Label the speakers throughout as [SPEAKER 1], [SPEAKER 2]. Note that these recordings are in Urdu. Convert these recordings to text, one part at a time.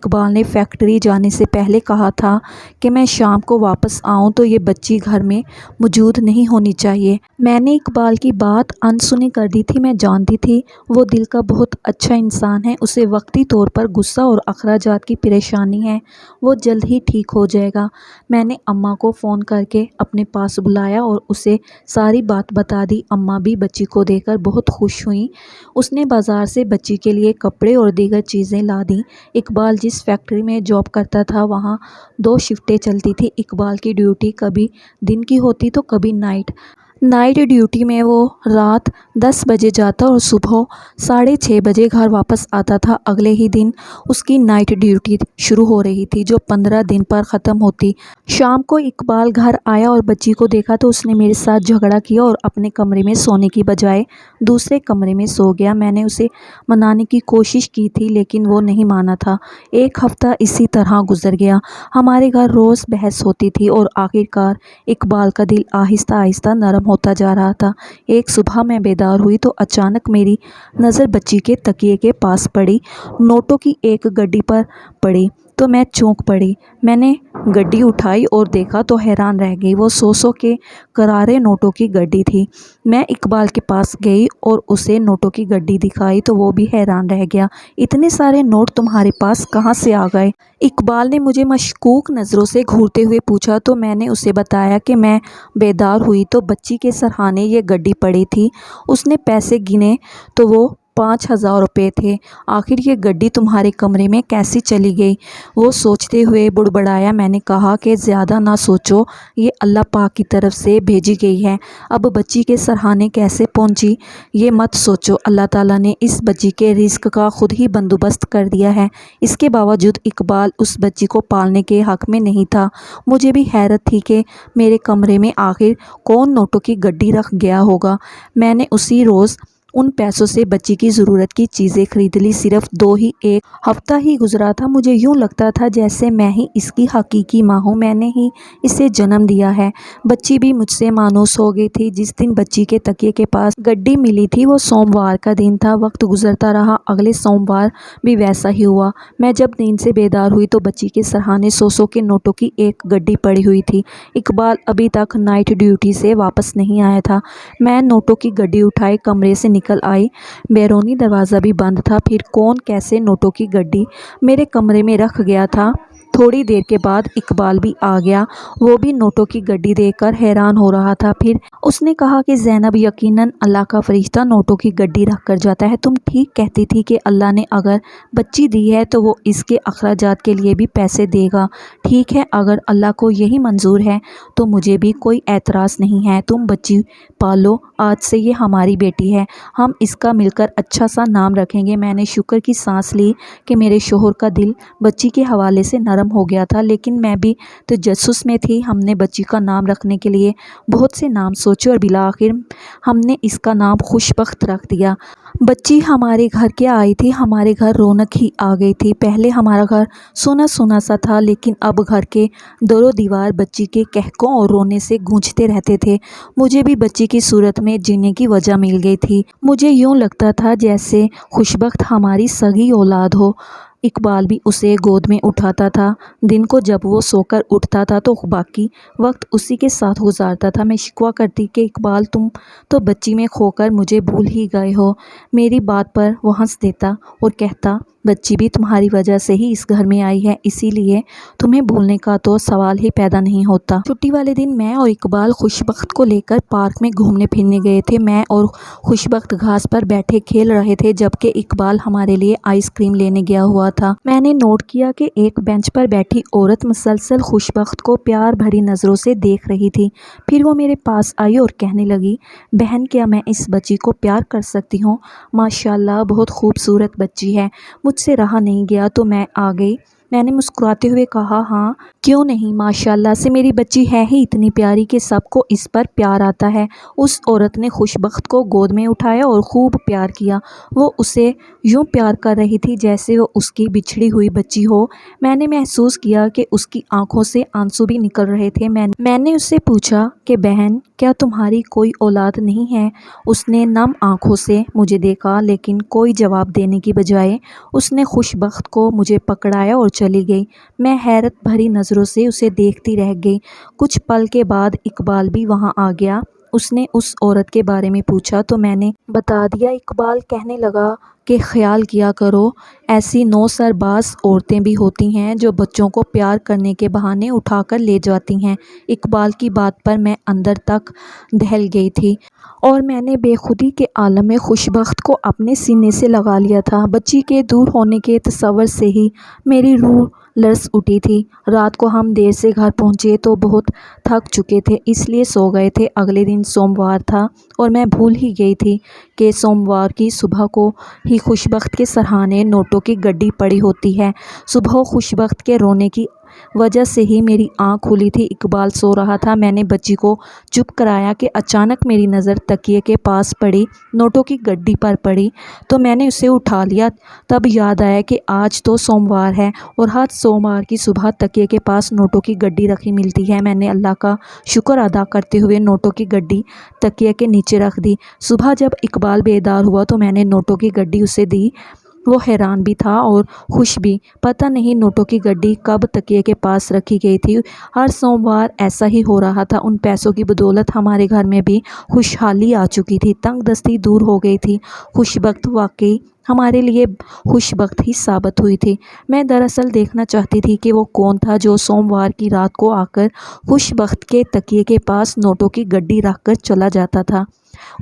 [SPEAKER 1] اقبال نے فیکٹری جانے سے پہلے کہا تھا کہ میں شام کو واپس آؤں تو یہ بچی گھر میں موجود نہیں ہونی چاہیے۔ میں نے اقبال کی بات انسنی کر دی تھی۔ میں جانتی تھی وہ دل کا بہت اچھا انسان ہے، اسے وقتی طور پر غصہ اور اخراجات کی پریشانی ہے، وہ جلد ہی ٹھیک ہو جائے گا۔ میں نے اماں کو فون کر کے اپنے پاس بلایا اور اسے ساری بات بتا دی۔ اماں بھی بچی کو دیکھ کر بہت خوش ہوئیں۔ اس نے بازار سے بچی کے لیے کپڑے اور دیگر چیزیں لا دیں۔ اقبال جس فیکٹری میں جاب کرتا تھا وہاں 2 شفٹیں چلتی تھیں۔ اقبال کی ڈیوٹی کبھی دن کی ہوتی تو کبھی نائٹ ڈیوٹی میں وہ رات 10 بجے جاتا اور صبح 6:30 بجے گھر واپس آتا تھا۔ اگلے ہی دن اس کی نائٹ ڈیوٹی شروع ہو رہی تھی جو 15 دن پر ختم ہوتی۔ شام کو اقبال گھر آیا اور بچی کو دیکھا تو اس نے میرے ساتھ جھگڑا کیا اور اپنے کمرے میں سونے کی بجائے دوسرے کمرے میں سو گیا۔ میں نے اسے منانے کی کوشش کی تھی لیکن وہ نہیں مانا تھا۔ 1 ہفتہ اسی طرح گزر گیا۔ ہمارے گھر روز بحث ہوتی تھی اور آخرکار اقبال کا دل آہستہ آہستہ نرم ہوتا جا رہا تھا۔ ایک صبح میں بیدار ہوئی تو اچانک میری نظر بچی کے تکیے کے پاس پڑی۔ نوٹوں کی ایک گڈی پر پڑی تو میں چونک پڑی۔ میں نے گڈی اٹھائی اور دیکھا تو حیران رہ گئی۔ وہ 100 کے کرارے نوٹوں کی گڈی تھی۔ میں اقبال کے پاس گئی اور اسے نوٹوں کی گڈی دکھائی تو وہ بھی حیران رہ گیا۔ اتنے سارے نوٹ تمہارے پاس کہاں سے آ گئے؟ اقبال نے مجھے مشکوک نظروں سے گھورتے ہوئے پوچھا تو میں نے اسے بتایا کہ میں بیدار ہوئی تو بچی کے سرہانے یہ گڈی پڑی تھی۔ اس نے پیسے گنے تو وہ 5,000 روپے تھے۔ آخر یہ گڈی تمہارے کمرے میں کیسے چلی گئی؟ وہ سوچتے ہوئے بڑبڑایا۔ میں نے کہا کہ زیادہ نہ سوچو، یہ اللہ پاک کی طرف سے بھیجی گئی ہے۔ اب بچی کے سرہانے کیسے پہنچی یہ مت سوچو، اللہ تعالیٰ نے اس بچی کے رزق کا خود ہی بندوبست کر دیا ہے۔ اس کے باوجود اقبال اس بچی کو پالنے کے حق میں نہیں تھا۔ مجھے بھی حیرت تھی کہ میرے کمرے میں آخر کون نوٹوں کی گڈی رکھ گیا ہوگا۔ میں نے اسی روز ان پیسوں سے بچی کی ضرورت کی چیزیں خرید لی۔ صرف 1 ہفتہ ہی گزرا تھا، مجھے یوں لگتا تھا جیسے میں ہی اس کی حقیقی ماں ہوں، میں نے ہی اسے جنم دیا ہے۔ بچی بھی مجھ سے مانوس ہو گئی تھی۔ جس دن بچی کے تکیے کے پاس گڈی ملی تھی وہ سوموار کا دن تھا۔ وقت گزرتا رہا، اگلے سوموار بھی ویسا ہی ہوا۔ میں جب نیند سے بیدار ہوئی تو بچی کے سرہانے 100 کے نوٹوں کی ایک گڈی پڑی ہوئی تھی۔ اقبال ابھی تک نائٹ ڈیوٹی سے واپس نہیں آیا تھا۔ میں نوٹوں کی گڈی اٹھائی کمرے سے نکل آئی۔ بیرونی دروازہ بھی بند تھا۔ پھر کون کیسے نوٹوں کی گڈی میرے کمرے میں رکھ گیا تھا؟ تھوڑی دیر کے بعد اقبال بھی آ گیا۔ وہ بھی نوٹوں کی گڈی دیکھ کر حیران ہو رہا تھا۔ پھر اس نے کہا کہ زینب، یقیناً اللہ کا فرشتہ نوٹوں کی گڈی رکھ کر جاتا ہے۔ تم ٹھیک کہتی تھی کہ اللہ نے اگر بچی دی ہے تو وہ اس کے اخراجات کے لیے بھی پیسے دے گا۔ ٹھیک ہے، اگر اللہ کو یہی منظور ہے تو مجھے بھی کوئی اعتراض نہیں ہے۔ تم بچی پالو، آج سے یہ ہماری بیٹی ہے، ہم اس کا مل کر اچھا سا نام رکھیں گے۔ میں نے شکر کی سانس لی کہ میرے شوہر کا دل بچی کے حوالے سے نرم ہو گیا تھا، لیکن میں بھی تجسس میں تھی۔ ہم نے بچی کا نام رکھنے کے لیے بہت سے نام سوچے اور بالآخر ہم نے اس کا نام خوشبخت رکھ دیا۔ بچی ہمارے گھر کیا آئی تھی، ہمارے گھر رونق ہی آ گئی تھی۔ پہلے ہمارا گھر سونا سونا سا تھا، لیکن اب گھر کے در و دیوار بچی کے قہقہوں اور رونے سے گونجتے رہتے تھے۔ مجھے بھی بچی کی صورت میں جینے کی وجہ مل گئی تھی۔ مجھے یوں لگتا تھا جیسے خوشبخت ہماری سگی اولاد ہو۔ اقبال بھی اسے گود میں اٹھاتا تھا۔ دن کو جب وہ سو کر اٹھتا تھا تو باقی وقت اسی کے ساتھ گزارتا تھا۔ میں شکوہ کرتی کہ اقبال، تم تو بچی میں کھو کر مجھے بھول ہی گئے ہو۔ میری بات پر وہ ہنس دیتا اور کہتا، بچی بھی تمہاری وجہ سے ہی اس گھر میں آئی ہے، اسی لیے تمہیں بھولنے کا تو سوال ہی پیدا نہیں ہوتا۔ چھٹی والے دن میں اور اقبال خوشبخت کو لے کر پارک میں گھومنے پھرنے گئے تھے۔ میں اور خوشبخت گھاس پر بیٹھے کھیل رہے تھے جبکہ اقبال ہمارے لیے آئس کریم لینے گیا ہوا تھا۔ میں نے نوٹ کیا کہ ایک بینچ پر بیٹھی عورت مسلسل خوشبخت کو پیار بھری نظروں سے دیکھ رہی تھی۔ پھر وہ میرے پاس آئی اور کہنے لگی، بہن، کیا میں اس بچی کو پیار کر سکتی ہوں؟ ماشاءاللہ، بہت خوبصورت بچی ہے۔ مجھ سے رہا نہیں گیا تو میں آ گئی۔ میں نے مسکراتے ہوئے کہا ہاں کیوں نہیں، ماشاءاللہ سے میری بچی ہے ہی اتنی پیاری کہ سب کو اس پر پیار آتا ہے۔ اس عورت نے خوش بخت کو گود میں اٹھایا اور خوب پیار کیا۔ وہ اسے یوں پیار کر رہی تھی جیسے وہ اس کی بچھڑی ہوئی بچی ہو۔ میں نے محسوس کیا کہ اس کی آنکھوں سے آنسو بھی نکل رہے تھے۔ میں نے اس سے پوچھا کہ بہن کیا تمہاری کوئی اولاد نہیں ہے؟ اس نے نم آنکھوں سے مجھے دیکھا لیکن کوئی جواب دینے کی بجائے اس نے خوش بخت کو مجھے پکڑایا اور چلی گئی۔ میں حیرت بھری نظروں سے اسے دیکھتی رہ گئی۔ کچھ پل کے بعد اقبال بھی وہاں آ گیا۔ اس نے اس عورت کے بارے میں پوچھا تو میں نے بتا دیا۔ اقبال کہنے لگا کہ خیال کیا کرو، ایسی 9 سر باز عورتیں بھی ہوتی ہیں جو بچوں کو پیار کرنے کے بہانے اٹھا کر لے جاتی ہیں۔ اقبال کی بات پر میں اندر تک دہل گئی تھی اور میں نے بے خودی کے عالم میں خوش بخت کو اپنے سینے سے لگا لیا تھا۔ بچی کے دور ہونے کے تصور سے ہی میری روح لرز اٹھی تھی۔ رات کو ہم دیر سے گھر پہنچے تو بہت تھک چکے تھے اس لیے سو گئے تھے۔ اگلے دن سوموار تھا اور میں بھول ہی گئی تھی کہ سوموار کی صبح کو ہی خوش بخت کے سرہانے نوٹوں کی گڈی پڑی ہوتی ہے۔ صبح خوش بخت کے رونے کی وجہ سے ہی میری آنکھ کھلی تھی۔ اقبال سو رہا تھا۔ میں نے بچی کو چپ کرایا کہ اچانک میری نظر تکیے کے پاس پڑی، نوٹوں کی گڈی پر پڑی تو میں نے اسے اٹھا لیا۔ تب یاد آیا کہ آج تو سوموار ہے اور ہر سوموار کی صبح تکیے کے پاس نوٹوں کی گڈی رکھی ملتی ہے۔ میں نے اللہ کا شکر ادا کرتے ہوئے نوٹوں کی گڈی تکیے کے نیچے رکھ دی۔ صبح جب اقبال بیدار ہوا تو میں نے نوٹوں کی گڈی اسے دی۔ وہ حیران بھی تھا اور خوش بھی۔ پتہ نہیں نوٹوں کی گڈی کب تکیے کے پاس رکھی گئی تھی۔ ہر سوموار ایسا ہی ہو رہا تھا۔ ان پیسوں کی بدولت ہمارے گھر میں بھی خوشحالی آ چکی تھی، تنگ دستی دور ہو گئی تھی۔ خوش بخت واقعی ہمارے لیے خوش بخت ہی ثابت ہوئی تھی۔ میں دراصل دیکھنا چاہتی تھی کہ وہ کون تھا جو سوموار کی رات کو آ کر خوش بخت کے تکیے کے پاس نوٹوں کی گڈی رکھ کر چلا جاتا تھا۔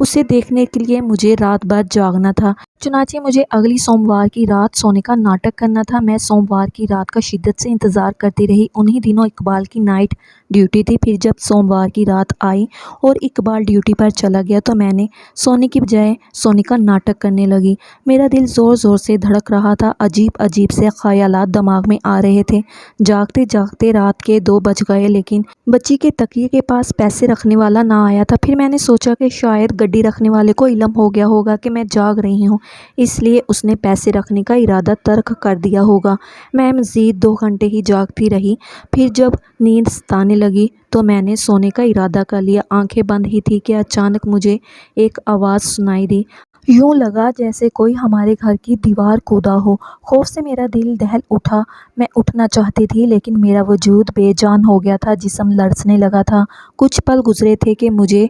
[SPEAKER 1] اسے دیکھنے کے لیے مجھے رات بھر جاگنا تھا۔ چنانچہ مجھے اگلی سوموار کی رات سونے کا ناٹک کرنا تھا۔ میں سوموار کی رات کا شدت سے انتظار کرتی رہی۔ انہی دنوں اقبال کی نائٹ ڈیوٹی تھی۔ پھر جب سوموار کی رات آئی اور اقبال ڈیوٹی پر چلا گیا تو میں نے سونے کی بجائے سونے کا ناٹک کرنے لگی۔ میرا دل زور زور سے دھڑک رہا تھا۔ عجیب عجیب سے خیالات دماغ میں آ رہے تھے۔ جاگتے جاگتے رات کے 2 بج گئے لیکن بچی کے تکیے کے پاس پیسے رکھنے والا نہ آیا تھا۔ پھر میں نے سوچا کہ شاید گڈی رکھنے والے کو علم ہو گیا ہوگا کہ میں جاگ رہی ہوں، اس لیے اس نے پیسے رکھنے کا ارادہ ترک کر دیا ہوگا۔ میں مزید 2 گھنٹے ہی جاگتی رہی۔ پھر جب نیند ستانے لگی تو میں نے سونے کا ارادہ کر لیا۔ آنکھیں بند ہی تھی کہ اچانک مجھے ایک آواز سنائی دی۔ یوں لگا جیسے کوئی ہمارے گھر کی دیوار کودا ہو۔ خوف سے میرا دل دہل اٹھا۔ میں اٹھنا چاہتی تھی لیکن میرا وجود بے جان ہو گیا تھا، جسم لرزنے لگا تھا۔ کچھ پل گزرے تھے کہ مجھے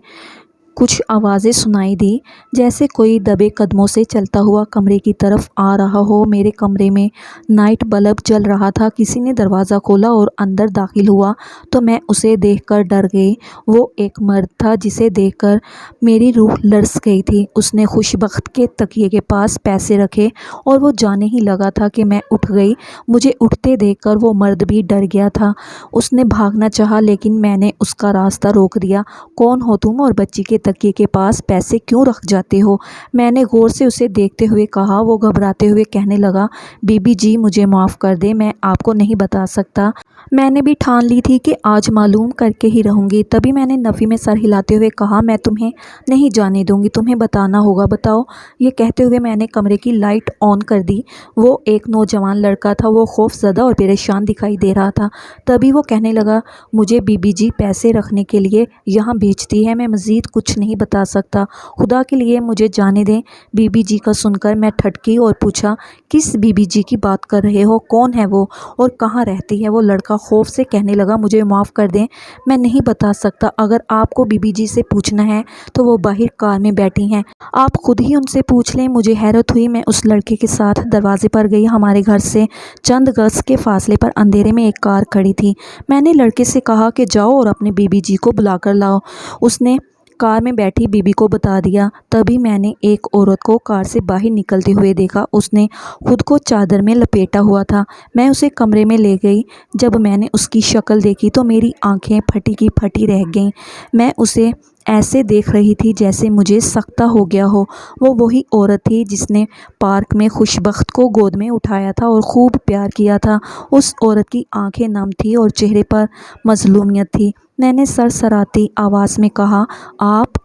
[SPEAKER 1] کچھ آوازیں سنائی دی، جیسے کوئی دبے قدموں سے چلتا ہوا کمرے کی طرف آ رہا ہو۔ میرے کمرے میں نائٹ بلب جل رہا تھا۔ کسی نے دروازہ کھولا اور اندر داخل ہوا تو میں اسے دیکھ کر ڈر گئی۔ وہ ایک مرد تھا جسے دیکھ کر میری روح لرز گئی تھی۔ اس نے خوش بخت کے تکیے کے پاس پیسے رکھے اور وہ جانے ہی لگا تھا کہ میں اٹھ گئی۔ مجھے اٹھتے دیکھ کر وہ مرد بھی ڈر گیا تھا۔ اس نے بھاگنا چاہا لیکن میں نے اس کا راستہ روک دیا۔ کون ہو تم اور بچی کے تکیے کے پاس پیسے کیوں رکھ جاتے ہو؟ میں نے غور سے اسے دیکھتے ہوئے کہا۔ وہ گھبراتے ہوئے کہنے لگا، بی بی جی مجھے معاف کر دیں، میں آپ کو نہیں بتا سکتا۔ میں نے بھی ٹھان لی تھی کہ آج معلوم کر کے ہی رہوں گی۔ تبھی میں نے نفی میں سر ہلاتے ہوئے کہا، میں تمہیں نہیں جانے دوں گی، تمہیں بتانا ہوگا۔ بتاؤ۔ یہ کہتے ہوئے میں نے کمرے کی لائٹ آن کر دی۔ وہ ایک نوجوان لڑکا تھا۔ وہ خوف زدہ اور پریشان دکھائی دے رہا تھا۔ تبھی وہ کہنے لگا، مجھے بی بی جی پیسے رکھنے کے لیے یہاں بھیجتی ہے، میں مزید کچھ نہیں بتا سکتا، خدا کے لیے مجھے جانے دیں۔ بی بی جی کا سن کر میں ٹھٹکی اور پوچھا، کس بی بی جی کی بات کر رہے ہو؟ کون ہے وہ اور کہاں رہتی ہے؟ وہ لڑکا خوف سے کہنے لگا، مجھے معاف کر دیں، میں نہیں بتا سکتا۔ اگر آپ کو بی بی جی سے پوچھنا ہے تو وہ باہر کار میں بیٹھی ہیں، آپ خود ہی ان سے پوچھ لیں۔ مجھے حیرت ہوئی۔ میں اس لڑکے کے ساتھ دروازے پر گئی۔ ہمارے گھر سے چند گز کے فاصلے پر اندھیرے میں ایک کار کھڑی تھی۔ میں نے لڑکے سے کہا کہ جاؤ اور اپنے بی بی جی کو بلا کر لاؤ۔ اس نے کار میں بیٹھی بیوی کو بتا دیا۔ تبھی میں نے ایک عورت کو کار سے باہر نکلتے ہوئے دیکھا۔ اس نے خود کو چادر میں لپیٹا ہوا تھا۔ میں اسے کمرے میں لے گئی۔ جب میں نے اس کی شکل دیکھی تو میری آنکھیں پھٹی کی پھٹی رہ گئیں۔ میں اسے ایسے دیکھ رہی تھی جیسے مجھے سکتہ ہو گیا ہو۔ وہ وہی عورت تھی جس نے پارک میں خوشبخت کو گود میں اٹھایا تھا اور خوب پیار کیا تھا۔ اس عورت کی آنکھیں نم تھیں اور چہرے پر مظلومیت تھی۔ میں نے سرسراتی آواز میں کہا،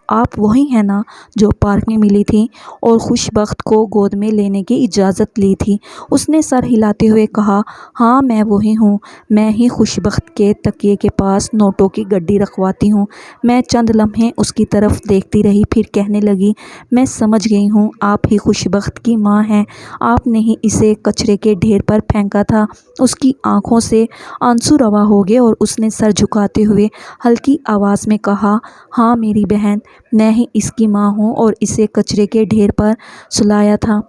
[SPEAKER 1] آپ وہی ہیں نا جو پارک میں ملی تھیں اور خوشبخت کو گود میں لینے کی اجازت لی تھی؟ اس نے سر ہلاتے ہوئے کہا، ہاں میں وہی ہوں۔ میں ہی خوشبخت کے تکیے کے پاس نوٹوں کی گڈی رکھواتی ہوں۔ میں چند لمحے اس کی طرف دیکھتی رہی، پھر کہنے لگی، میں سمجھ گئی ہوں، آپ ہی خوشبخت کی ماں ہیں۔ آپ نے ہی اسے کچرے کے ڈھیر پر پھینکا تھا۔ اس کی آنکھوں سے آنسو رواں ہو گئے اور اس نے سر جھکاتے ہوئے ہلکی آواز میں کہا، ہاں میری بہن، میں ہی اس کی ماں ہوں اور اسے کچرے کے ڈھیر پر سلایا تھا۔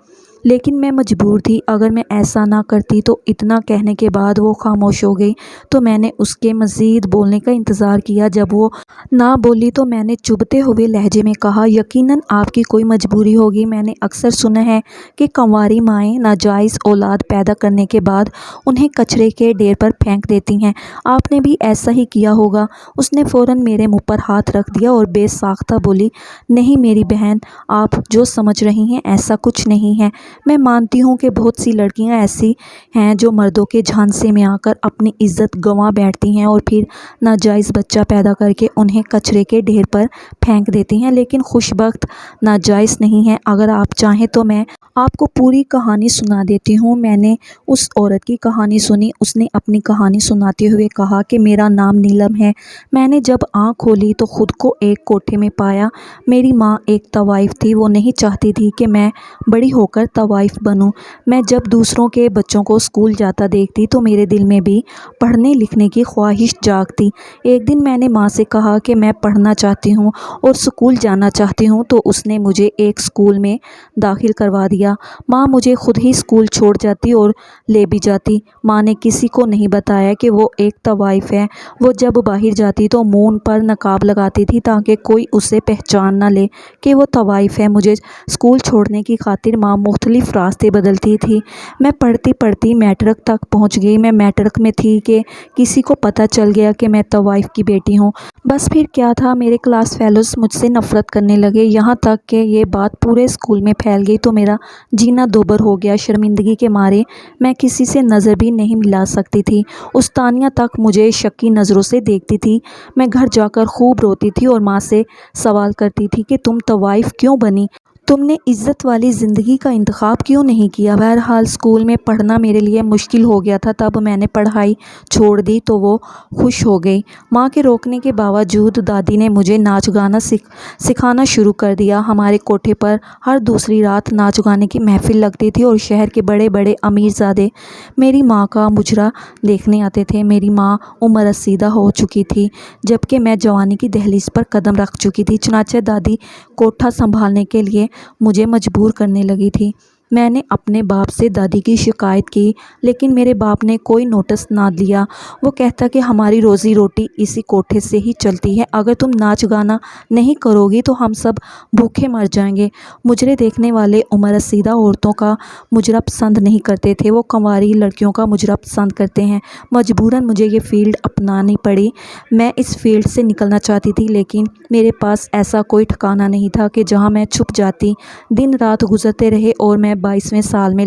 [SPEAKER 1] لیکن میں مجبور تھی۔ اگر میں ایسا نہ کرتی تو اتنا کہنے کے بعد وہ خاموش ہو گئی تو میں نے اس کے مزید بولنے کا انتظار کیا۔ جب وہ نہ بولی تو میں نے چبھتے ہوئے لہجے میں کہا، یقیناً آپ کی کوئی مجبوری ہوگی۔ میں نے اکثر سنا ہے کہ کنواری مائیں ناجائز اولاد پیدا کرنے کے بعد انہیں کچرے کے ڈھیر پر پھینک دیتی ہیں۔ آپ نے بھی ایسا ہی کیا ہوگا۔ اس نے فوراً میرے منہ پر ہاتھ رکھ دیا اور بے ساختہ بولی، نہیں میری بہن، آپ جو سمجھ رہی ہیں ایسا کچھ نہیں ہے۔ میں مانتی ہوں کہ بہت سی لڑکیاں ایسی ہیں جو مردوں کے جھانسے میں آ کر اپنی عزت گنوا بیٹھتی ہیں اور پھر ناجائز بچہ پیدا کر کے انہیں کچرے کے ڈھیر پر پھینک دیتی ہیں، لیکن خوشبخت ناجائز نہیں ہے۔ اگر آپ چاہیں تو میں آپ کو پوری کہانی سنا دیتی ہوں۔ میں نے اس عورت کی کہانی سنی۔ اس نے اپنی کہانی سناتے ہوئے کہا کہ میرا نام نیلم ہے۔ میں نے جب آنکھ کھولی تو خود کو ایک کوٹھے میں پایا۔ میری ماں ایک طوائف تھی۔ وہ نہیں چاہتی تھی کہ میں بڑی ہو کر طوائف بنوں۔ میں جب دوسروں کے بچوں کو اسکول جاتا دیکھتی تو میرے دل میں بھی پڑھنے لکھنے کی خواہش جاگتی۔ ایک دن میں نے ماں سے کہا کہ میں پڑھنا چاہتی ہوں اور اسکول جانا چاہتی ہوں، تو اس نے مجھے ایک اسکول میں داخل کروا دیا۔ ماں مجھے خود ہی اسکول چھوڑ جاتی اور لے بھی جاتی۔ ماں نے کسی کو نہیں بتایا کہ وہ ایک طوائف ہے۔ وہ جب باہر جاتی تو منہ پر نقاب لگاتی تھی تاکہ کوئی اسے پہچان نہ لے کہ وہ طوائف ہے۔ مجھے اسکول چھوڑنے کی خاطر ماں مختلف راستے بدلتی تھی۔ میں پڑھتی پڑھتی میٹرک تک پہنچ گئی۔ میں میٹرک میں تھی کہ کسی کو پتہ چل گیا کہ میں طوائف کی بیٹی ہوں۔ بس پھر کیا تھا، میرے کلاس فیلوز مجھ سے نفرت کرنے لگے، یہاں تک کہ یہ بات پورے اسکول میں پھیل گئی تو میرا جینا دوبر ہو گیا۔ شرمندگی کے مارے میں کسی سے نظر بھی نہیں ملا سکتی تھی۔ استانیہ تک مجھے شکی نظروں سے دیکھتی تھی۔ میں گھر جا کر خوب روتی تھی اور ماں سے سوال کرتی تھی کہ تم طوائف کیوں بنی؟ تم نے عزت والی زندگی کا انتخاب کیوں نہیں کیا؟ بہرحال اسکول میں پڑھنا میرے لیے مشکل ہو گیا تھا۔ تب میں نے پڑھائی چھوڑ دی تو وہ خوش ہو گئی۔ ماں کے روکنے کے باوجود دادی نے مجھے ناچ گانا سکھانا شروع کر دیا۔ ہمارے کوٹھے پر ہر دوسری رات ناچ گانے کی محفل لگتی تھی اور شہر کے بڑے بڑے امیر زادے میری ماں کا مجرا دیکھنے آتے تھے۔ میری ماں عمر رسیدہ ہو چکی تھی جبکہ میں جوانی کی دہلیز پر قدم رکھ چکی تھی، چنانچہ دادی کوٹھا سنبھالنے کے لیے مجھے مجبور کرنے لگی تھی۔ میں نے اپنے باپ سے دادی کی شکایت کی، لیکن میرے باپ نے کوئی نوٹس نہ لیا۔ وہ کہتا کہ ہماری روزی روٹی اسی کوٹھے سے ہی چلتی ہے، اگر تم ناچ گانا نہیں کرو گی تو ہم سب بھوکے مر جائیں گے۔ مجرے دیکھنے والے عمر رسیدہ عورتوں کا مجرا پسند نہیں کرتے تھے، وہ کنواری لڑکیوں کا مجرا پسند کرتے ہیں۔ مجبوراً مجھے یہ فیلڈ اپنانی پڑی۔ میں اس فیلڈ سے نکلنا چاہتی تھی، لیکن میرے پاس ایسا کوئی ٹھکانہ نہیں تھا کہ جہاں میں چھپ جاتی۔ دن رات گزرتے رہے اور میں 22ویں سال میں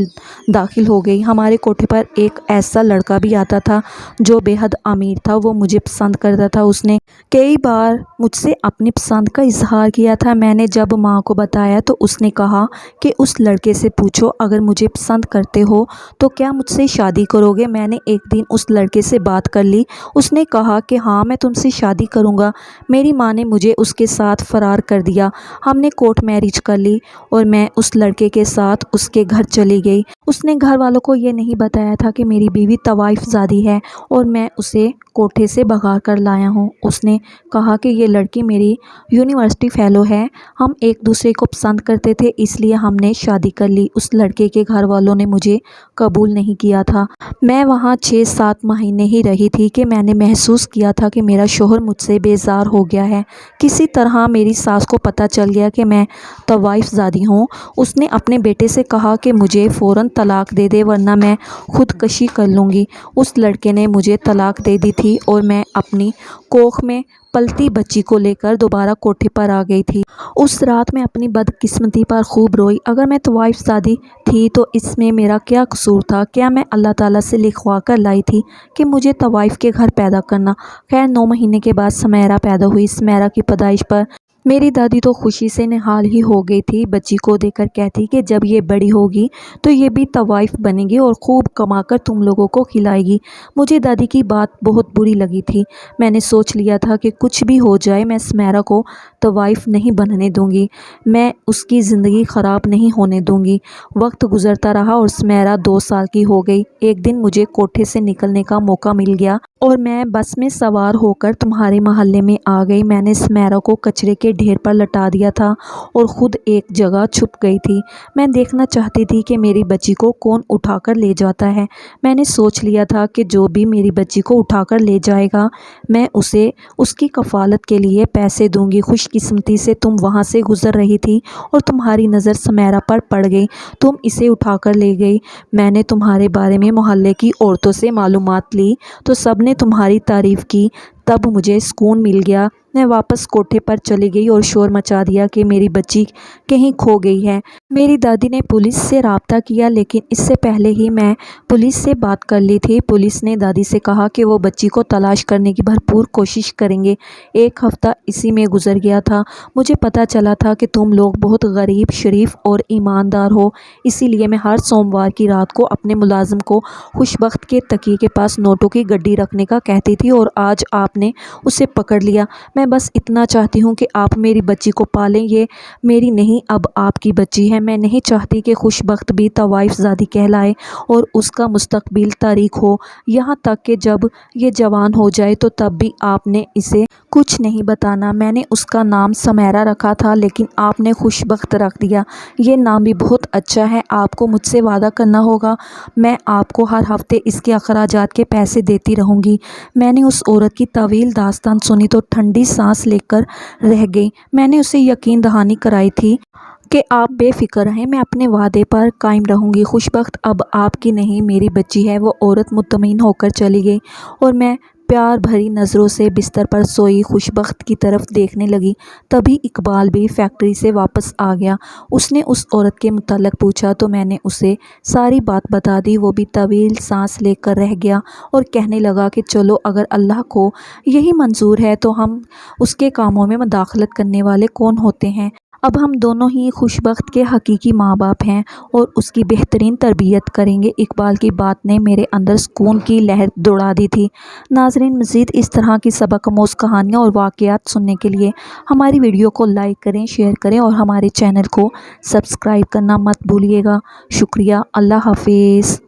[SPEAKER 1] داخل ہو گئی۔ ہمارے کوٹھے پر ایک ایسا لڑکا بھی آتا تھا جو بے حد امیر تھا۔ وہ مجھے پسند کرتا تھا۔ اس نے کئی بار مجھ سے اپنی پسند کا اظہار کیا تھا۔ میں نے جب ماں کو بتایا تو اس نے کہا کہ اس لڑکے سے پوچھو، اگر مجھے پسند کرتے ہو تو کیا مجھ سے شادی کرو گے؟ میں نے ایک دن اس لڑکے سے بات کر لی۔ اس نے کہا کہ ہاں میں تم سے شادی کروں گا۔ میری ماں نے مجھے اس کے ساتھ فرار کر دیا۔ ہم نے کورٹ میرج کر لی اور میں اس لڑکے کے ساتھ اس کے گھر چلی گئی۔ اس نے گھر والوں کو یہ نہیں بتایا تھا کہ میری بیوی طوائف زادی ہے اور میں اسے کوٹھے سے بھگا کر لایا ہوں۔ اس نے کہا کہ یہ لڑکی میری یونیورسٹی فیلو ہے، ہم ایک دوسرے کو پسند کرتے تھے اس لیے ہم نے شادی کر لی۔ اس لڑکے کے گھر والوں نے مجھے قبول نہیں کیا تھا۔ میں وہاں 6-7 مہینے ہی رہی تھی کہ میں نے محسوس کیا تھا کہ میرا شوہر مجھ سے بیزار ہو گیا ہے۔ کسی طرح میری ساس کو پتہ چل گیا کہ میں طوائف زادی ہوں۔ اس نے اپنے بیٹے سے کہا کہ مجھے فوراً طلاق دے دے ورنہ میں خودکشی کر لوں گی۔ اس لڑکے نے مجھے طلاق دے دی تھی اور میں اپنی کوکھ میں پلتی بچی کو لے کر دوبارہ کوٹھے پر آ گئی تھی۔ اس رات میں اپنی بدقسمتی پر خوب روئی۔ اگر میں طوائف زادی تھی تو اس میں میرا کیا قصور تھا؟ کیا میں اللہ تعالیٰ سے لکھوا کر لائی تھی کہ مجھے طوائف کے گھر پیدا کرنا؟ خیر 9 مہینے کے بعد سمیرہ پیدا ہوئی۔ سمیرہ کی پیدائش پر میری دادی تو خوشی سے نہال ہی ہو گئی تھی۔ بچی کو دیکھ کر کہتی کہ جب یہ بڑی ہوگی تو یہ بھی طوائف بنے گی اور خوب کما کر تم لوگوں کو کھلائے گی۔ مجھے دادی کی بات بہت بری لگی تھی۔ میں نے سوچ لیا تھا کہ کچھ بھی ہو جائے میں سمیرہ کو طوائف نہیں بننے دوں گی، میں اس کی زندگی خراب نہیں ہونے دوں گی۔ وقت گزرتا رہا اور سمیرہ 2 سال کی ہو گئی۔ ایک دن مجھے کوٹھے سے نکلنے کا موقع مل گیا اور میں بس میں سوار ہو کر تمہارے محلے میں آ گئی۔ میں نے سمیرہ کو کچرے کے ڈھیر پر لٹا دیا تھا اور خود ایک جگہ چھپ گئی تھی۔ میں دیکھنا چاہتی تھی کہ میری بچی کو کون اٹھا کر لے جاتا ہے۔ میں نے سوچ لیا تھا کہ جو بھی میری بچی کو اٹھا کر لے جائے گا میں اسے اس کی کفالت کے لیے پیسے دوں گی۔ خوش قسمتی سے تم وہاں سے گزر رہی تھی اور تمہاری نظر سمیرہ پر پڑ گئی، تم اسے اٹھا کر لے گئی۔ میں نے تمہارے بارے میں محلے کی عورتوں سے معلومات لی تو سب نے تمہاری تعریف کی، تب مجھے سکون مل گیا۔ میں واپس کوٹھے پر چلی گئی اور شور مچا دیا کہ میری بچی کہیں کھو گئی ہے۔ میری دادی نے پولیس سے رابطہ کیا لیکن اس سے پہلے ہی میں پولیس سے بات کر لی تھی۔ پولیس نے دادی سے کہا کہ وہ بچی کو تلاش کرنے کی بھرپور کوشش کریں گے۔ 1 ہفتہ اسی میں گزر گیا تھا۔ مجھے پتہ چلا تھا کہ تم لوگ بہت غریب، شریف اور ایماندار ہو، اسی لیے میں ہر سوموار کی رات کو اپنے ملازم کو خوشبخت کے تکیے کے پاس نوٹوں کی گڈی رکھنے کا کہتی تھی اور آج آپ نے اسے پکڑ لیا۔ میں بس اتنا چاہتی ہوں کہ آپ میری بچی کو پالیں، یہ میری نہیں اب آپ کی بچی ہے۔ میں نہیں چاہتی کہ خوشبخت بھی طوائف زادی کہلائے اور اس کا مستقبل تاریک ہو، یہاں تک کہ جب یہ جوان ہو جائے تو تب بھی آپ نے اسے کچھ نہیں بتانا۔ میں نے اس کا نام سمیرہ رکھا تھا لیکن آپ نے خوشبخت رکھ دیا۔ یہ نام بھی بہت اچھا ہے۔ آپ کو مجھ سے وعدہ کرنا ہوگا، میں آپ کو ہر ہفتے اس کے اخراجات کے پیسے دیتی رہوں گی۔ میں نے اس عورت کی طویل داستان سنی تو ٹھنڈی سانس لے کر رہ گئی۔ میں نے اسے یقین دہانی کرائی تھی کہ آپ بے فکر رہیں، میں اپنے وعدے پر قائم رہوں گی۔ خوشبخت اب آپ کی نہیں میری بچی ہے۔ وہ عورت مطمئن ہو کر چلی گئی اور میں پیار بھری نظروں سے بستر پر سوئی خوشبخت کی طرف دیکھنے لگی۔ تبھی اقبال بھی فیکٹری سے واپس آ گیا۔ اس نے اس عورت کے متعلق پوچھا تو میں نے اسے ساری بات بتا دی۔ وہ بھی طویل سانس لے کر رہ گیا اور کہنے لگا کہ چلو اگر اللہ کو یہی منظور ہے تو ہم اس کے کاموں میں مداخلت کرنے والے کون ہوتے ہیں؟ اب ہم دونوں ہی خوشبخت کے حقیقی ماں باپ ہیں اور اس کی بہترین تربیت کریں گے۔ اقبال کی بات نے میرے اندر سکون کی لہر دوڑا دی تھی۔ ناظرین، مزید اس طرح کی سبق آموز کہانیاں اور واقعات سننے کے لیے ہماری ویڈیو کو لائک کریں، شیئر کریں اور ہمارے چینل کو سبسکرائب کرنا مت بھولیے گا۔ شکریہ۔ اللہ حافظ۔